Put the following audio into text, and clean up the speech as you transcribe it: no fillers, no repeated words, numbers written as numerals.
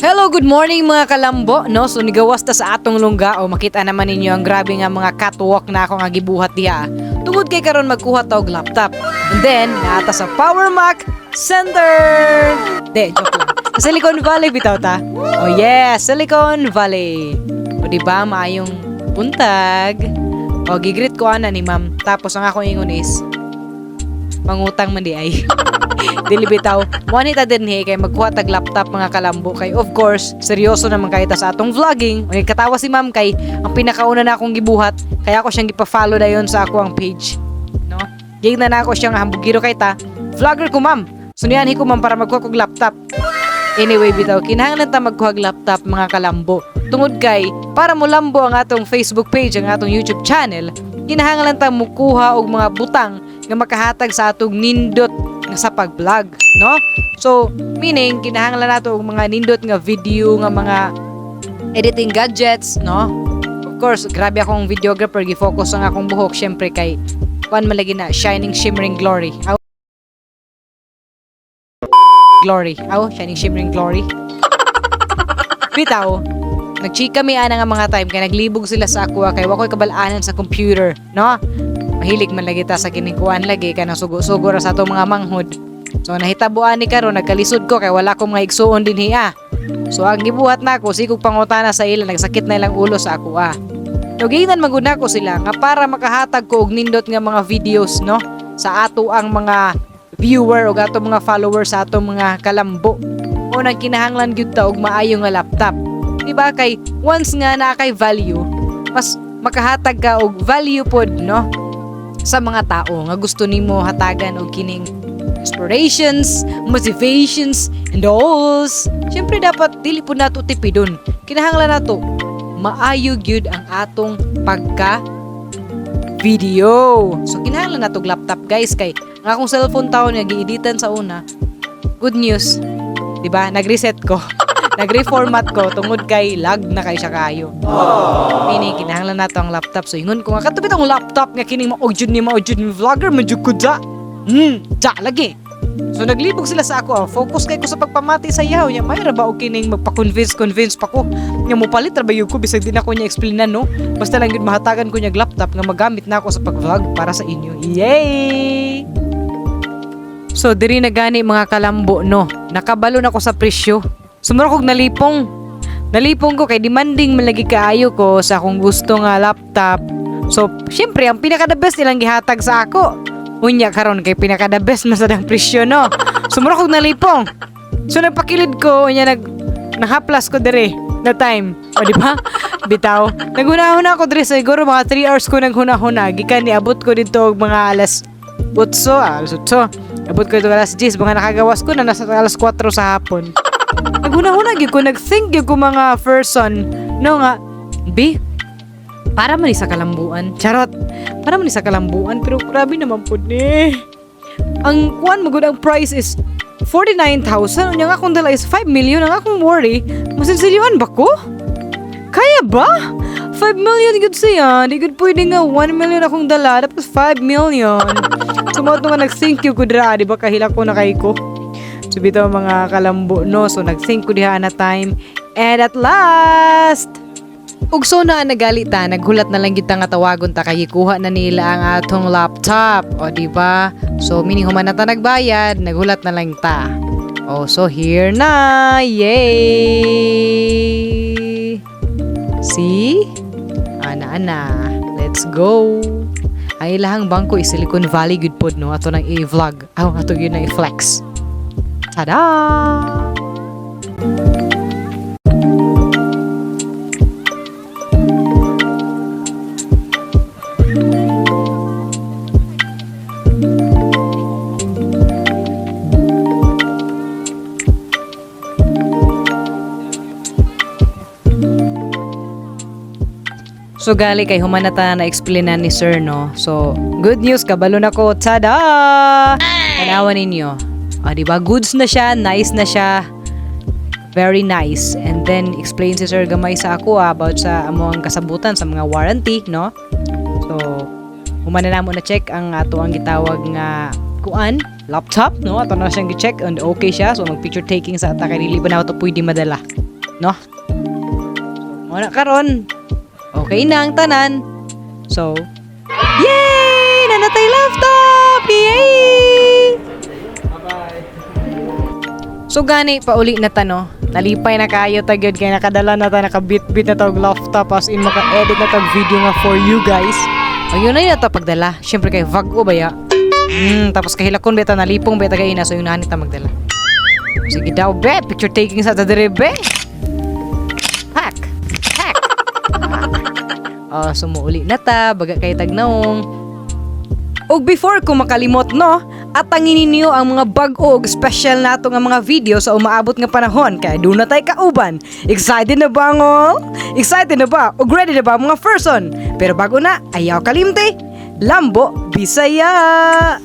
Hello, good morning mga kalambo, no? So nigawas ta sa atong lungga o makita naman ninyo ang grabe nga mga catwalk na ako nga gibuhat diha. Tungod kay karon magkuha ta og laptop. And then naata sa Power Mac Center. Joke lang. Sa Silicon Valley bitaw ta. Oh yes, Silicon Valley. O di ba maayong buntag. O gigreet ko ana ni ma'am. Tapos ang akong ingon is mangutang man di ay. Dili bitaw, wanita din kay magkuha tag laptop mga kalambo kay of course, seryoso naman kay ta sa atong vlogging. May katawa si ma'am kay ang pinakauna na akong gibuhat, kaya ako siyang gipa-follow dayon sa ako ang page. No? Gig na ako siyang hambugiro kay ta. Vlogger ko ma'am. Sunian ko ma'am para magkuha kog laptop. Anyway bitaw, kinahanglan ta magkuha og laptop mga kalambo. Tungod kay para mo lambo ang atong Facebook page, ang atong YouTube channel, kinahanglan ta mukuha og mga butang nga makahatag sa atong nindot nga sa pag-vlog, no? So, meaning, kinahanglan nato og mga nindot nga video, nga mga editing gadgets, no? Of course, grabe akong videographer, gi-focus ang akong buhok, syempre kay kuan malagi na, shining, shimmering glory. Shining, shimmering glory. Bitaw, nagchika mi ana nga mga time, kay naglibog sila sa ako, kay wakoy kabalanan sa computer, no? Mahilig man lagi ta sa kinikuan lagi kanang sugo-sugo ra sa atong mga manghod. So nahitabuan ni karon nagkalisod ko kay wala ko mga igsuon din hiya. So ang gibuhat nako sigog pangutana sa ila nagsakit na ilang ulo sa ako Tuginan maguna ko sila nga para makahatag ko og nindot nga mga videos no sa ato ang mga viewer o ato mga followers sa ato mga kalambo. O nang kinahanglan gyud ta og maayo nga laptop. Diba kay once nga na kay value, mas makahatag ka og value pod no sa mga tao nga gusto nimo hatagan og kining inspirations, motivations, and all. Siyempre dapat dili po nato tipidon. Kinahanglan nato maayo gyud ang atong pagka video. So kinahanglan nato og laptop guys kay ang akong cellphone taon nga gi-editan sa una. Good news, di ba? Nag-reset ko. Nag-reformat ko tungod kay lag na kay siya kayo. Meaning, kinahanglan nato ang laptop. So, ingon ko nga, katubit ang laptop nga kining ma-audio ni vlogger, medyo ko dya. Lagi. So, naglibog sila sa ako. Focus kay ko sa pagpamati sa yaw niya. Mayra ba o kining magpa-convince pa ko. Nga mo palit, trabayo ko, bisag din ako niya explainan, no? Basta lang yun, mahatagan ko niya laptop nga magamit na ako sa pag-vlog para sa inyo. Yay! So, diri na gani mga kalambo, no? Nakabalo na ko sa presyo. Sumuro kog nalipong ko kay demanding malagi kaayo ko sa akong gusto nga laptop. So, syempre ang pinaka the best nilang gihatag sa ako. Unya karon kay pinaka the best masadang presyo no. Sumuro kog nalipong. So nagpakilid ko unya nahaplas ko dire na time. O di ba? Bitaw. Naghunahuna ako dire siguro mga 3 hours ko naghunahuna gikan niabot ko dito og mga alas 8. Abot ko dito alas 10 mga nakagawas ko na nasa alas 4 sa hapon. Naghuna-huna gyud ko, nag-think gyud ko mga person no nga B para man sa kalambuan. Charot. Para man sa kalambuan pero grabe naman pud ni. Ang kuan magud ang price is 49,000 unya nga akong dala is 5 million ang akong worry. Masinsilyoan ba ko? Kaya ba? 5 million gud siya. Di gud pwede nga 1 million akong dala tapos 5 million. Sumot nga nag-think gyud ko dira, di ba kahila ko na kay ko. So bitaw mga kalambo no, so nag-think ko diha na time and at last ug so na nagalita naghulat na lang kita nga tawagon ta kay kuha na nila ang atong laptop o di ba? So meaning human na ta nagbayad, naghulat na lang ta. Oh, so here na. Yay! See? Ana let's go. Ay ilahang bangko is Silicon Valley good pod no ato nang i-vlog. Ato yun na i-flex. Tada! So gali kay humanata na explainan ni sir no. So good news kabalo na ko. Tada! Tanawan ninyo. Diba? Goods na siya, nice na siya. Very nice. And then explain si sir gamay sa ako about sa among kasabutan sa mga warranty, no? So humana na mo na check ang ato ang gitawag nga kuan, laptop, no? Ato na siyang gi-check and okay siya. So mag picture taking sa ata kay dili ba na ito pwede madala. no? Wala karon. Okay na ang tanan. So, yay! Nanatay laptop! Yay! So gani pauli na tano. Nalipay na kayo tagyod kay nakadala na ta nakabit-bit na tawag laptop as in maka-edit na tag video nga for you guys. Ayun na yun ta pagdala. Syempre kay vago ba ya? Tapos kahilakon beta nalipong beta gay na so yun na ta magdala. Sige daw be, picture taking sa dire be. Hack. Sumuuli na ta, baga kay tagnaong. Og before ko makalimot no, atangin ninyo ang mga bag-o og special nato nga mga video sa umaabot nga panahon kay doon na tay kauban. Excited na ba ngol? Excited na ba? Og ready na ba mga person? Pero bago na, ayaw kalimte. Lambo Bisaya!